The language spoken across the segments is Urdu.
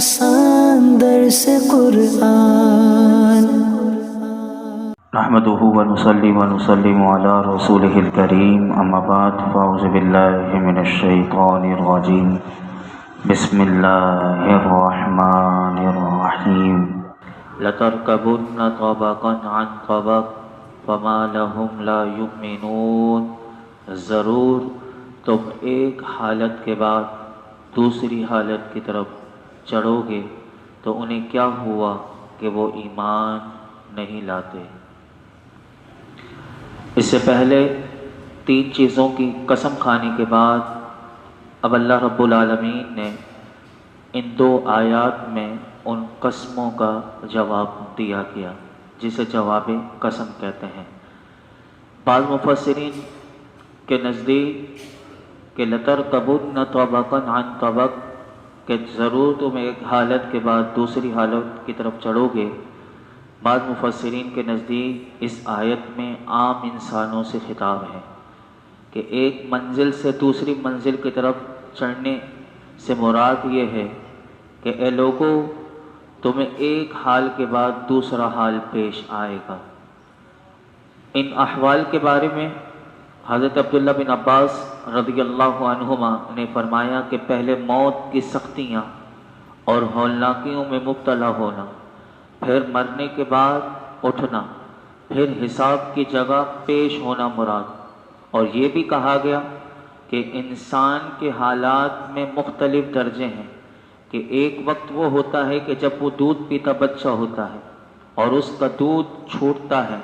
آسان درس قرآن نحمده ونصلي ونسلم على رسوله الكريم اما بعد فاعوذ بالله من الشيطان الرجيم بسم الله الرحمن الرحيم لتركبن طبقا عن طبق فما لهم لا يؤمنون ضرور تم ایک حالت کے بعد دوسری حالت کی طرف چڑھو گے تو انہیں کیا ہوا کہ وہ ایمان نہیں لاتے۔ اس سے پہلے تین چیزوں کی قسم کھانے کے بعد اب اللہ رب العالمین نے ان دو آیات میں ان قسموں کا جواب دیا گیا جسے جواب قسم کہتے ہیں۔ بعض مفسرین کے نزدیک کہ لترکبن طبقا عن طبق کہ ضرور تم ایک حالت کے بعد دوسری حالت کی طرف چڑھو گے، بعض مفسرین کے نزدیک اس آیت میں عام انسانوں سے خطاب ہے کہ ایک منزل سے دوسری منزل کی طرف چڑھنے سے مراد یہ ہے کہ اے لوگو تمہیں ایک حال کے بعد دوسرا حال پیش آئے گا۔ ان احوال کے بارے میں حضرت عبداللہ بن عباس رضی اللہ عنہما نے فرمایا کہ پہلے موت کی سختیاں اور ہولناکیوں میں مبتلا ہونا، پھر مرنے کے بعد اٹھنا، پھر حساب کی جگہ پیش ہونا مراد۔ اور یہ بھی کہا گیا کہ انسان کے حالات میں مختلف درجے ہیں کہ ایک وقت وہ ہوتا ہے کہ جب وہ دودھ پیتا بچہ ہوتا ہے اور اس کا دودھ چھوٹتا ہے،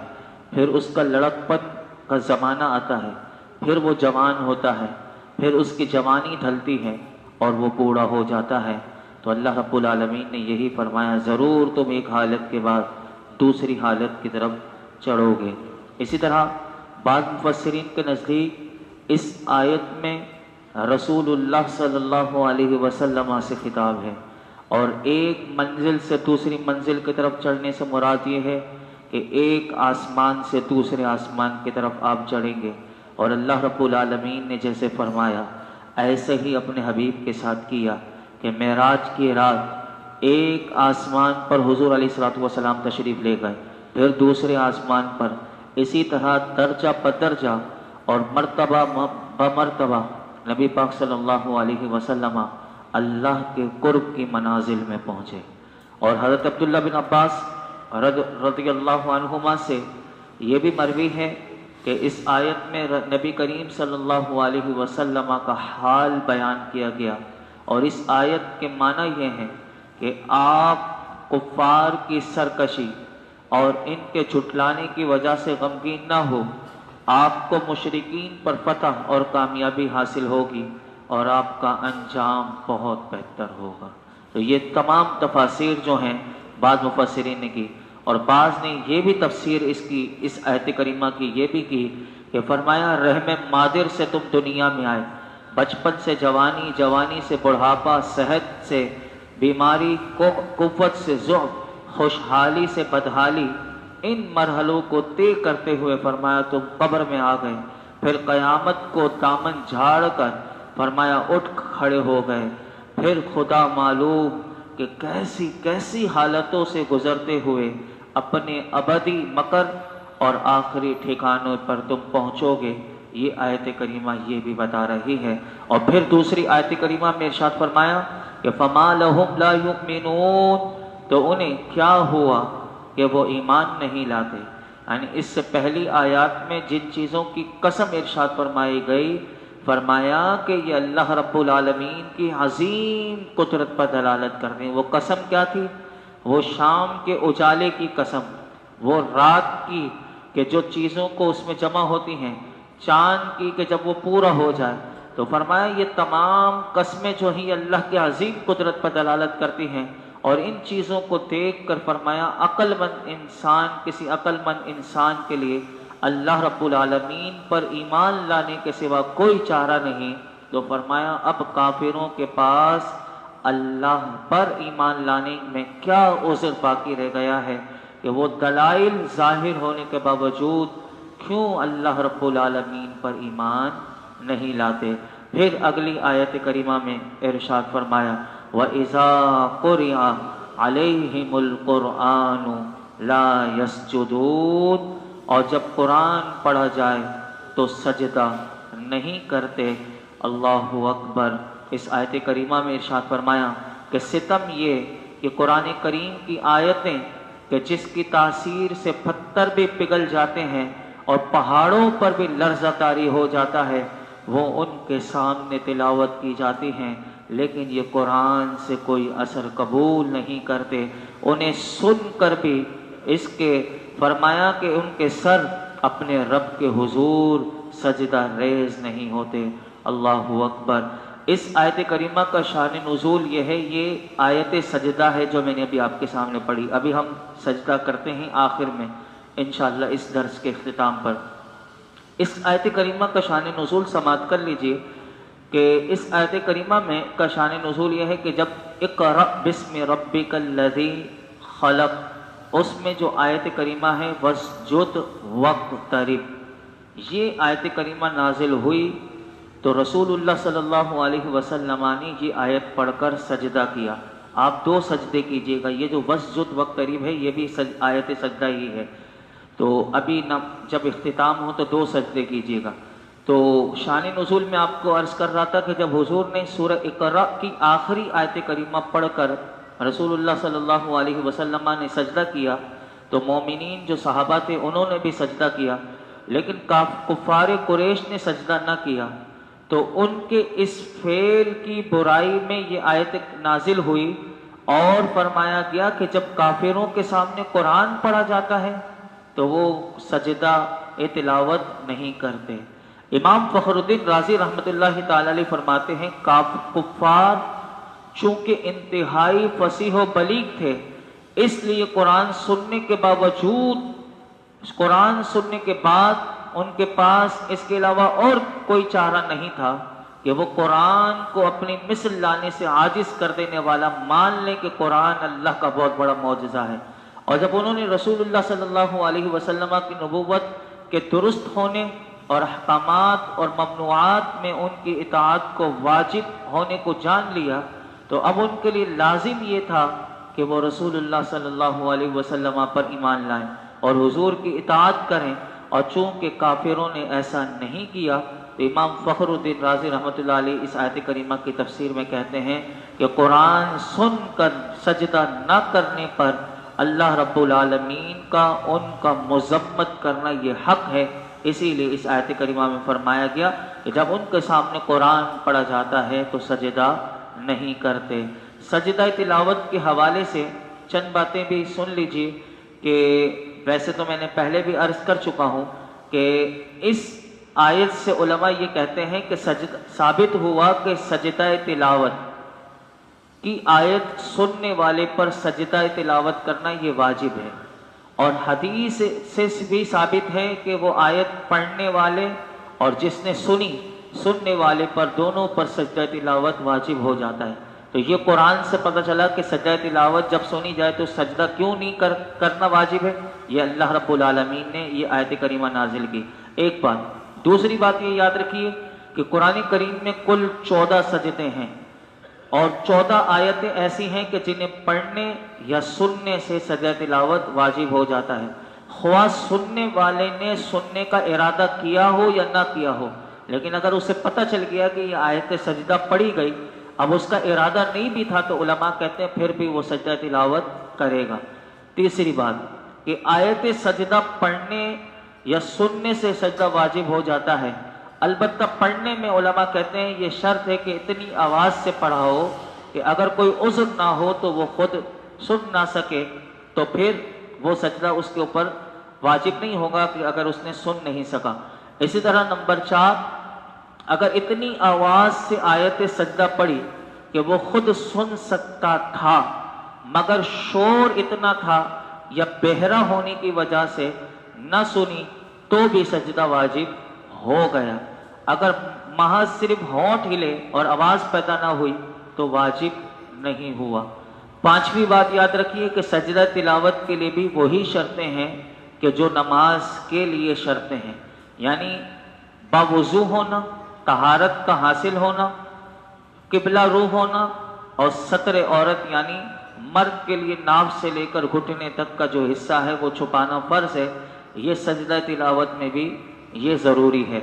پھر اس کا لڑکپن کا زمانہ آتا ہے، پھر وہ جوان ہوتا ہے، پھر اس کی جوانی ڈھلتی ہے اور وہ بوڑھا ہو جاتا ہے۔ تو اللہ رب العالمین نے یہی فرمایا ضرور تم ایک حالت کے بعد دوسری حالت کی طرف چڑھو گے۔ اسی طرح بعض مفسرین کے نزدیک اس آیت میں رسول اللہ صلی اللہ علیہ وسلم سے خطاب ہے، اور ایک منزل سے دوسری منزل کی طرف چڑھنے سے مراد یہ ہے کہ ایک آسمان سے دوسرے آسمان کی طرف آپ چڑھیں گے۔ اور اللہ رب العالمین نے جیسے فرمایا ایسے ہی اپنے حبیب کے ساتھ کیا کہ معراج کی رات ایک آسمان پر حضور علیہ الصلوۃ والسلام تشریف لے گئے، پھر دوسرے آسمان پر، اسی طرح درجہ بدرجہ اور مرتبہ بمرتبہ نبی پاک صلی اللہ علیہ وسلم اللہ کے قرب کی منازل میں پہنچے۔ اور حضرت عبداللہ بن عباس رضی اللہ عنہما سے یہ بھی مروی ہے کہ اس آیت میں نبی کریم صلی اللہ علیہ وسلم کا حال بیان کیا گیا، اور اس آیت کے معنی یہ ہیں کہ آپ کفار کی سرکشی اور ان کے جھٹلانے کی وجہ سے غمگین نہ ہو، آپ کو مشرکین پر فتح اور کامیابی حاصل ہوگی اور آپ کا انجام بہت بہتر ہوگا۔ تو یہ تمام تفاسیر جو ہیں بعض مفسرین نے کی، اور بعض نے یہ بھی تفسیر اس آیت کریمہ کی یہ بھی کی کہ فرمایا رحم مادر سے تم دنیا میں آئے، بچپن سے جوانی، جوانی سے بڑھاپا، صحت سے بیماری، قوت سے ضعف، خوشحالی سے بدحالی، ان مرحلوں کو طے کرتے ہوئے فرمایا تم قبر میں آ گئے، پھر قیامت کو دامن جھاڑ کر فرمایا اٹھ کھڑے ہو گئے، پھر خدا معلوم کہ کیسی کیسی حالتوں سے گزرتے ہوئے اپنے ابدی مقر اور آخری ٹھکانوں پر تم پہنچو گے۔ یہ آیت کریمہ یہ بھی بتا رہی ہے۔ اور پھر دوسری آیت کریمہ میں ارشاد فرمایا کہ فما لهم لا يؤمنون، تو انہیں کیا ہوا کہ وہ ایمان نہیں لاتے۔ یعنی اس سے پہلی آیات میں جن چیزوں کی قسم ارشاد فرمائی گئی، فرمایا کہ یہ اللہ رب العالمین کی عظیم قدرت پر دلالت کرتے ہیں۔ وہ قسم کیا تھی؟ وہ شام کے اجالے کی قسم، وہ رات کی کہ جو چیزوں کو اس میں جمع ہوتی ہیں، چاند کی کہ جب وہ پورا ہو جائے۔ تو فرمایا یہ تمام قسمیں جو ہیں اللہ کی عظیم قدرت پر دلالت کرتی ہیں، اور ان چیزوں کو دیکھ کر فرمایا عقل مند انسان، کسی عقل مند انسان کے لیے اللہ رب العالمین پر ایمان لانے کے سوا کوئی چارہ نہیں۔ تو فرمایا اب کافروں کے پاس اللہ پر ایمان لانے میں کیا عذر باقی رہ گیا ہے کہ وہ دلائل ظاہر ہونے کے باوجود کیوں اللہ رب العالمین پر ایمان نہیں لاتے۔ پھر اگلی آیت کریمہ میں ارشاد فرمایا وَإِذَا قُرِئَ عَلَيْهِمُ الْقُرْآنُ لَا يَسْجُدُونَ، اور جب قرآن پڑھا جائے تو سجدہ نہیں کرتے۔ اللہ اکبر۔ اس آیت کریمہ میں ارشاد فرمایا کہ ستم یہ کہ قرآن کریم کی آیتیں کہ جس کی تاثیر سے پتھر بھی پگھل جاتے ہیں اور پہاڑوں پر بھی لرزہ طاری ہو جاتا ہے، وہ ان کے سامنے تلاوت کی جاتی ہیں، لیکن یہ قرآن سے کوئی اثر قبول نہیں کرتے۔ انہیں سن کر بھی اس کے فرمایا کہ ان کے سر اپنے رب کے حضور سجدہ ریز نہیں ہوتے۔ اللہ اکبر۔ اس آیت کریمہ کا شان نزول یہ ہے، یہ آیت سجدہ ہے جو میں نے ابھی آپ کے سامنے پڑھی۔ ابھی ہم سجدہ کرتے ہیں آخر میں انشاءاللہ اس درس کے اختتام پر۔ اس آیت کریمہ کا شان نزول سماعت کر لیجئے کہ اس آیت کریمہ میں کا شان نزول یہ ہے کہ جب اقرأ بسم ربک الذی خلق، اس میں جو آیت کریمہ ہے واسجد واقترب، یہ آیت کریمہ نازل ہوئی تو رسول اللہ صلی اللہ علیہ وسلم نے یہ آیت پڑھ کر سجدہ کیا۔ آپ دو سجدے کیجئے گا، یہ جو واسجد واقترب ہے یہ بھی آیت سجدہ ہی ہے، تو ابھی جب اختتام ہو تو دو سجدے کیجئے گا۔ تو شان نزول میں آپ کو عرض کر رہا تھا کہ جب حضور نے سورہ اقرأ کی آخری آیت کریمہ پڑھ کر رسول اللہ صلی اللہ علیہ وسلم نے سجدہ کیا تو مومنین جو صحابہ تھے انہوں نے بھی سجدہ کیا، لیکن کفار قریش نے سجدہ نہ کیا، تو ان کے اس فعل کی برائی میں یہ آیت نازل ہوئی اور فرمایا گیا کہ جب کافروں کے سامنے قرآن پڑھا جاتا ہے تو وہ سجدہ تلاوت نہیں کرتے۔ امام فخر الدین رازی رحمۃ اللہ تعالی علیہ فرماتے ہیں کفار چونکہ انتہائی فصیح و بلیغ تھے، اس لیے قرآن سننے کے باوجود، قرآن سننے کے بعد ان کے پاس اس کے علاوہ اور کوئی چارہ نہیں تھا کہ وہ قرآن کو اپنی مثل لانے سے عاجز کر دینے والا مان لیں کہ قرآن اللہ کا بہت بڑا معجزہ ہے۔ اور جب انہوں نے رسول اللہ صلی اللہ علیہ وسلم کی نبوت کے درست ہونے اور احکامات اور ممنوعات میں ان کی اطاعت کو واجب ہونے کو جان لیا تو اب ان کے لیے لازم یہ تھا کہ وہ رسول اللہ صلی اللہ علیہ وسلم پر ایمان لائیں اور حضور کی اطاعت کریں، اور چونکہ کافروں نے ایسا نہیں کیا تو امام فخر الدین رازی رحمۃ اللہ علیہ اس آیت کریمہ کی تفسیر میں کہتے ہیں کہ قرآن سن کر سجدہ نہ کرنے پر اللہ رب العالمین کا ان کا مذمت کرنا یہ حق ہے، اسی لیے اس آیت کریمہ میں فرمایا گیا کہ جب ان کے سامنے قرآن پڑھا جاتا ہے تو سجدہ نہیں کرتے۔ سجدہ تلاوت کے حوالے سے چند باتیں بھی سن لیجئے کہ ویسے تو میں نے پہلے بھی عرض کر چکا ہوں کہ اس آیت سے علماء یہ کہتے ہیں کہ ثابت ہوا کہ سجدہ تلاوت کی آیت سننے والے پر سجدہ تلاوت کرنا یہ واجب ہے، اور حدیث سے بھی ثابت ہے کہ وہ آیت پڑھنے والے اور جس نے سننے والے پر دونوں پر سجدہ تلاوت واجب ہو جاتا ہے۔ تو یہ قرآن سے پتہ چلا کہ سجدہ تلاوت جب سنی جائے تو سجدہ کیوں نہیں کرنا واجب ہے، یہ اللہ رب العالمین نے یہ آیت کریمہ نازل کی۔ ایک بات۔ دوسری بات یہ یاد رکھیے کہ قرآن کریم میں کل 14 سجدے ہیں، اور 14 آیتیں ایسی ہیں کہ جنہیں پڑھنے یا سننے سے سجدہ تلاوت واجب ہو جاتا ہے، خواہ سننے والے نے سننے کا ارادہ کیا ہو یا نہ کیا ہو، لیکن اگر اسے پتہ چل گیا کہ یہ آیت سجدہ پڑھی گئی، اب اس کا ارادہ نہیں بھی تھا تو علماء کہتے ہیں پھر بھی وہ سجدہ تلاوت کرے گا۔ تیسری بات کہ آیت سجدہ پڑھنے یا سننے سے سجدہ واجب ہو جاتا ہے، البتہ پڑھنے میں علماء کہتے ہیں یہ شرط ہے کہ اتنی آواز سے پڑھا ہو کہ اگر کوئی عذر نہ ہو تو وہ خود سن نہ سکے تو پھر وہ سجدہ اس کے اوپر واجب نہیں ہوگا کہ اگر اس نے سن نہیں سکا۔ اسی طرح نمبر 4، اگر اتنی آواز سے آیت سجدہ پڑھی کہ وہ خود سن سکتا تھا مگر شور اتنا تھا یا بہرا ہونے کی وجہ سے نہ سنی تو بھی سجدہ واجب ہو گیا۔ اگر محض صرف ہونٹ ہلے اور آواز پیدا نہ ہوئی تو واجب نہیں ہوا۔ پانچویں بات یاد رکھیے کہ سجدہ تلاوت کے لیے بھی وہی شرطیں ہیں کہ جو نماز کے لیے شرطیں ہیں، یعنی باوضو ہونا، طہارت کا حاصل ہونا، قبلہ رو ہونا اور ستر عورت یعنی مرد کے لیے ناف سے لے کر گھٹنے تک کا جو حصہ ہے وہ چھپانا فرض ہے، یہ سجدہ تلاوت میں بھی یہ ضروری ہے۔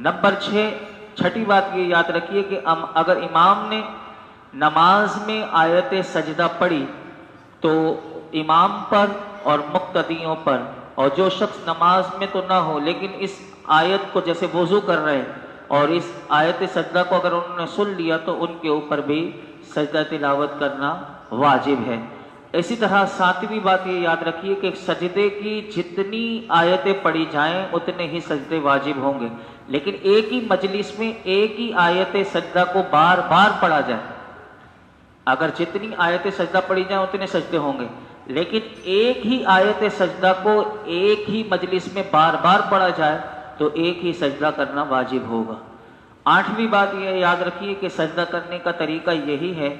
نمبر 6، چھٹی بات یہ یاد رکھیے کہ اگر امام نے نماز میں آیت سجدہ پڑھی تو امام پر اور مقتدیوں پر، اور جو شخص نماز میں تو نہ ہو لیکن اس آیت کو جیسے وضو کر رہے اور اس آیت سجدہ کو اگر انہوں نے سن لیا تو ان کے اوپر بھی سجدہ تلاوت کرنا واجب ہے۔ اسی طرح 7ویں بات یہ یاد رکھیے کہ سجدے کی جتنی آیتیں پڑھی جائیں اتنے ہی سجدے واجب ہوں گے، لیکن ایک ہی مجلس میں ایک ہی آیت سجدہ کو بار بار پڑھا جائے، اگر جتنی آیت سجدہ پڑھی جائیں اتنے سجدے ہوں گے، لیکن ایک ہی آیت سجدہ کو ایک ہی مجلس میں بار بار پڑھا جائے تو ایک ہی سجدہ کرنا واجب ہوگا۔ 8ویں بات یہ یاد رکھیے کہ سجدہ کرنے کا طریقہ یہی ہے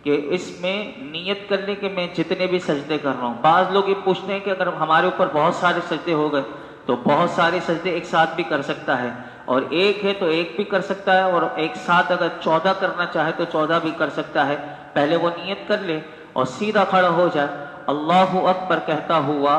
کہ اس میں نیت کر لیں کہ میں جتنے بھی سجدے کر رہا ہوں۔ بعض لوگ یہ پوچھتے ہیں کہ اگر ہمارے اوپر بہت سارے سجدے ہو گئے تو بہت سارے سجدے ایک ساتھ بھی کر سکتا ہے، اور ایک ہے تو ایک بھی کر سکتا ہے، اور ایک ساتھ اگر 14 کرنا چاہے تو 14 بھی کر سکتا ہے۔ پہلے وہ نیت کر لے اور سیدھا کھڑا ہو جائے، اللہ اکبر کہتا ہوا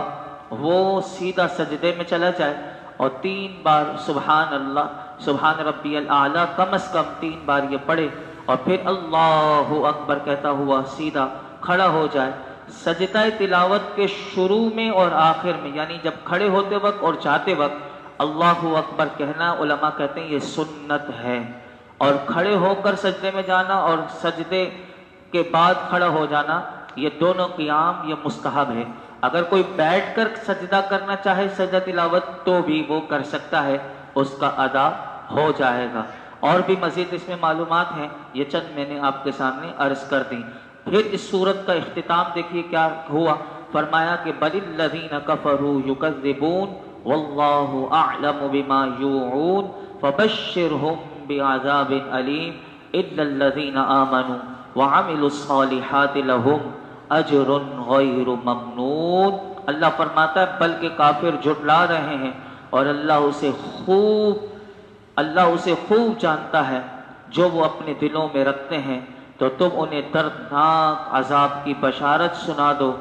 وہ سیدھا سجدے میں چلا جائے اور 3 بار سبحان اللہ سبحان ربی الاعلیٰ کم از کم 3 بار یہ پڑھے، اور پھر اللہ اکبر کہتا ہوا سیدھا کھڑا ہو جائے۔ سجدہ تلاوت کے شروع میں اور آخر میں، یعنی جب کھڑے ہوتے وقت اور جاتے وقت اللہ اکبر کہنا، علماء کہتے ہیں یہ سنت ہے، اور کھڑے ہو کر سجدے میں جانا اور سجدے کے بعد کھڑا ہو جانا یہ دونوں قیام یہ مستحب ہے۔ اگر کوئی بیٹھ کر سجدہ کرنا چاہے سجدہ تلاوت تو بھی وہ کر سکتا ہے، اس کا ادا ہو جائے گا۔ اور بھی مزید اس میں معلومات ہیں، یہ چند میں نے آپ کے سامنے عرض کر دی۔ پھر اس سورت کا اختتام دیکھیے کیا ہوا، فرمایا کہ بل الذین کفروا یکذبون واللہ اعلم بما یوعون فبشرہم بعذاب علیم الا الذین آمنوا وعملوا الصالحات لہم اجر غیر ممنون۔ اللہ فرماتا ہے بلکہ کافر جھٹلا رہے ہیں اور اللہ اسے خوب جانتا ہے جو وہ اپنے دلوں میں رکھتے ہیں، تو تم انہیں دردناک عذاب کی بشارت سنا دو،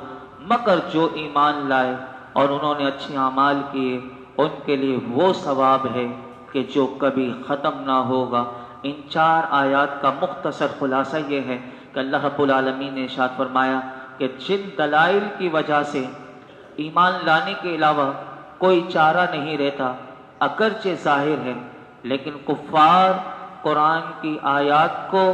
مگر جو ایمان لائے اور انہوں نے اچھے اعمال کیے ان کے لیے وہ ثواب ہے کہ جو کبھی ختم نہ ہوگا۔ ان 4 آیات کا مختصر خلاصہ یہ ہے کہ اللہ رب العالمین نے ارشاد فرمایا کہ جن دلائل کی وجہ سے ایمان لانے کے علاوہ کوئی چارہ نہیں رہتا، اگرچہ ظاہر ہے، لیکن کفار قرآن کی آیات کو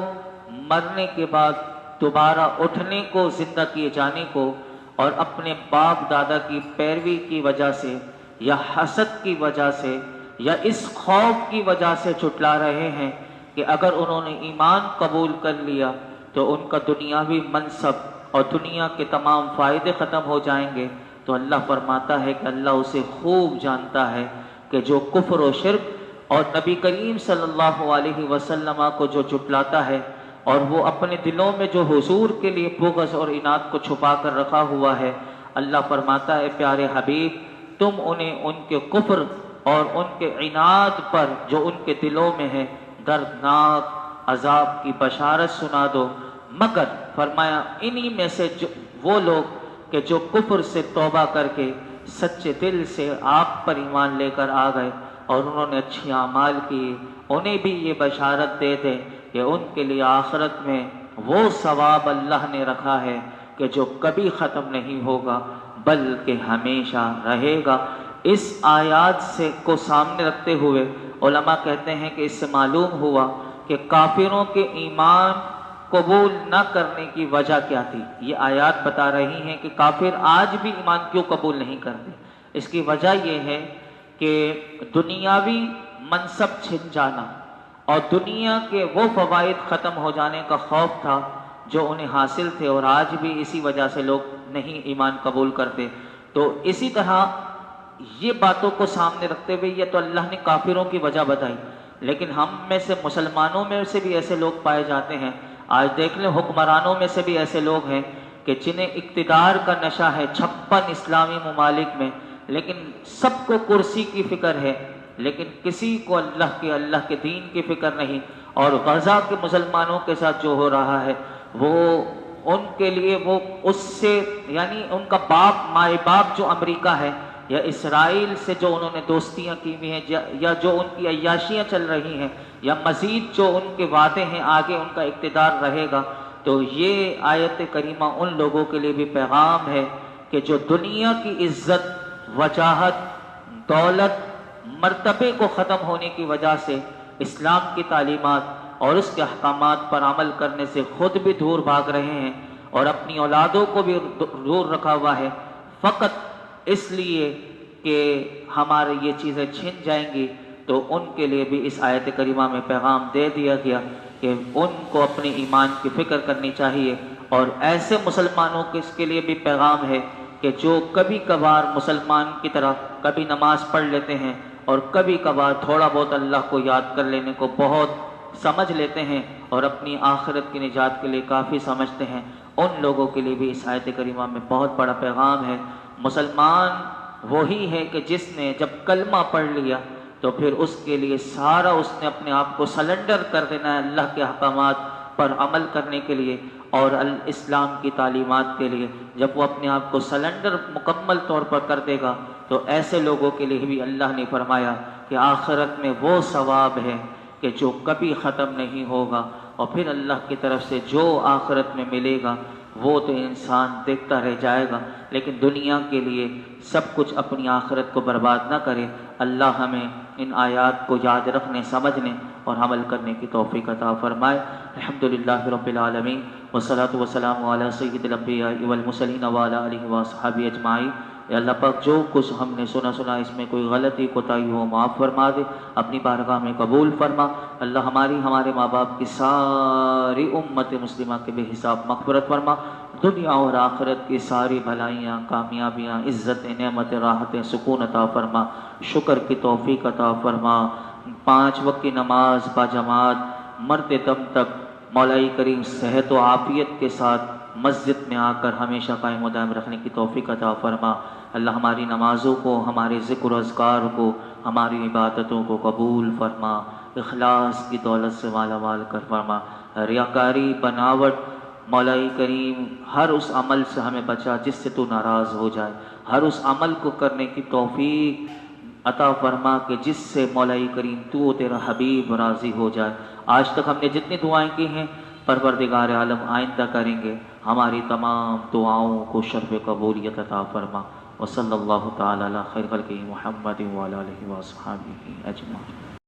مرنے کے بعد دوبارہ اٹھنے کو، زندہ کیے جانے کو، اور اپنے باپ دادا کی پیروی کی وجہ سے یا حسد کی وجہ سے یا اس خوف کی وجہ سے جھٹلا رہے ہیں کہ اگر انہوں نے ایمان قبول کر لیا تو ان کا دنیاوی منصب اور دنیا کے تمام فائدے ختم ہو جائیں گے، تو اللہ فرماتا ہے کہ اللہ اسے خوب جانتا ہے کہ جو کفر و شرک اور نبی کریم صلی اللہ علیہ وسلم کو جو جھٹلاتا ہے اور وہ اپنے دلوں میں جو حضور کے لیے بغض اور عناد کو چھپا کر رکھا ہوا ہے، اللہ فرماتا ہے پیارے حبیب تم انہیں ان کے کفر اور ان کے عناد پر جو ان کے دلوں میں ہے دردناک عذاب کی بشارت سنا دو، مگر فرمایا انہی میں سے وہ لوگ کہ جو کفر سے توبہ کر کے سچے دل سے آپ پر ایمان لے کر آ گئے اور انہوں نے اچھے اعمال کیے، انہیں بھی یہ بشارت دے دیں کہ ان کے لیے آخرت میں وہ ثواب اللہ نے رکھا ہے کہ جو کبھی ختم نہیں ہوگا بلکہ ہمیشہ رہے گا۔ اس آیات سے کو سامنے رکھتے ہوئے علماء کہتے ہیں کہ اس سے معلوم ہوا کہ کافروں کے ایمان قبول نہ کرنے کی وجہ کیا تھی۔ یہ آیات بتا رہی ہیں کہ کافر آج بھی ایمان کیوں قبول نہیں کرتے۔ اس کی وجہ یہ ہے کہ دنیاوی منصب چھن جانا اور دنیا کے وہ فوائد ختم ہو جانے کا خوف تھا جو انہیں حاصل تھے، اور آج بھی اسی وجہ سے لوگ نہیں ایمان قبول کرتے۔ تو اسی طرح یہ باتوں کو سامنے رکھتے ہوئے یہ تو اللہ نے کافروں کی وجہ بتائی، لیکن ہم میں سے مسلمانوں میں سے بھی ایسے لوگ پائے جاتے ہیں۔ آج دیکھ لیں حکمرانوں میں سے بھی ایسے لوگ ہیں کہ جنہیں اقتدار کا نشہ ہے 56 اسلامی ممالک میں، لیکن سب کو کرسی کی فکر ہے، لیکن کسی کو اللہ کے دین کی فکر نہیں۔ اور غزہ کے مسلمانوں کے ساتھ جو ہو رہا ہے، وہ ان کے لیے وہ اس سے یعنی ان کا باپ مائے باپ جو امریکہ ہے یا اسرائیل سے جو انہوں نے دوستیاں کی ہوئی ہیں یا جو ان کی عیاشیاں چل رہی ہیں یا مزید جو ان کے وعدے ہیں آگے ان کا اقتدار رہے گا، تو یہ آیت کریمہ ان لوگوں کے لیے بھی پیغام ہے کہ جو دنیا کی عزت، وجاہت، دولت، مرتبے کو ختم ہونے کی وجہ سے اسلام کی تعلیمات اور اس کے احکامات پر عمل کرنے سے خود بھی دور بھاگ رہے ہیں اور اپنی اولادوں کو بھی دور رکھا ہوا ہے، فقط اس لیے کہ ہمارے یہ چیزیں چھن جائیں گی، تو ان کے لیے بھی اس آیت کریمہ میں پیغام دے دیا گیا کہ ان کو اپنے ایمان کی فکر کرنی چاہیے۔ اور ایسے مسلمانوں کے اس کے لیے بھی پیغام ہے کہ جو کبھی کبھار مسلمان کی طرح کبھی نماز پڑھ لیتے ہیں اور کبھی کبھار تھوڑا بہت اللہ کو یاد کر لینے کو بہت سمجھ لیتے ہیں اور اپنی آخرت کی نجات کے لیے کافی سمجھتے ہیں، ان لوگوں کے لیے بھی اس آیت کریمہ میں بہت بڑا پیغام ہے۔ مسلمان وہی ہے کہ جس نے جب کلمہ پڑھ لیا تو پھر اس کے لیے سارا اس نے اپنے آپ کو سلنڈر کر دینا ہے اللہ کے احکامات پر عمل کرنے کے لیے اور اسلام کی تعلیمات کے لیے۔ جب وہ اپنے آپ کو سلنڈر مکمل طور پر کر دے گا تو ایسے لوگوں کے لیے بھی اللہ نے فرمایا کہ آخرت میں وہ ثواب ہے کہ جو کبھی ختم نہیں ہوگا، اور پھر اللہ کی طرف سے جو آخرت میں ملے گا وہ تو انسان دیکھتا رہ جائے گا، لیکن دنیا کے لیے سب کچھ اپنی آخرت کو برباد نہ کرے۔ اللہ ہمیں ان آیات کو یاد رکھنے، سمجھنے اور عمل کرنے کی توفیق عطا فرمائے۔ الحمدللہ رب العالمین والصلاة والسلام علی سید الانبیاء والمرسلین وعلی آلہ وصحبہ اجمعین۔ اے اللہ پاک جو کچھ ہم نے سنا اس میں کوئی غلطی کوتاہی ہو معاف فرما دے، اپنی بارگاہ میں قبول فرما۔ اللہ ہمارے ماں باپ کی ساری امت مسلمہ کے بے حساب مغفرت فرما، دنیا اور آخرت کی ساری بھلائیاں، کامیابیاں، عزتیں، نعمتیں، راحتیں، سکون عطا فرما، شکر کی توفیق عطا فرما، 5 وقت کی نماز باجماعت مرتے دم تک مولا کریم صحت و عافیت کے ساتھ مسجد میں آ کر ہمیشہ قائم و دائم رکھنے کی توفیق عطا فرما۔ اللہ ہماری نمازوں کو، ہمارے ذکر و اذکار کو، ہماری عبادتوں کو قبول فرما، اخلاص کی دولت سے مالا مال کر فرما، ریاکاری، بناوٹ، مولا کریم ہر اس عمل سے ہمیں بچا جس سے تو ناراض ہو جائے، ہر اس عمل کو کرنے کی توفیق عطا فرما کہ جس سے مولا کریم تو تیرا حبیب راضی ہو جائے۔ آج تک ہم نے جتنی دعائیں کی ہیں پروردگار عالم آئندہ کریں گے، ہماری تمام دعاؤں کو شرف قبولیت عطا فرما۔ وصلی اللہ تعالی علی خیر خلقہ محمد وعلی آلہ وصحبہ اجمعین۔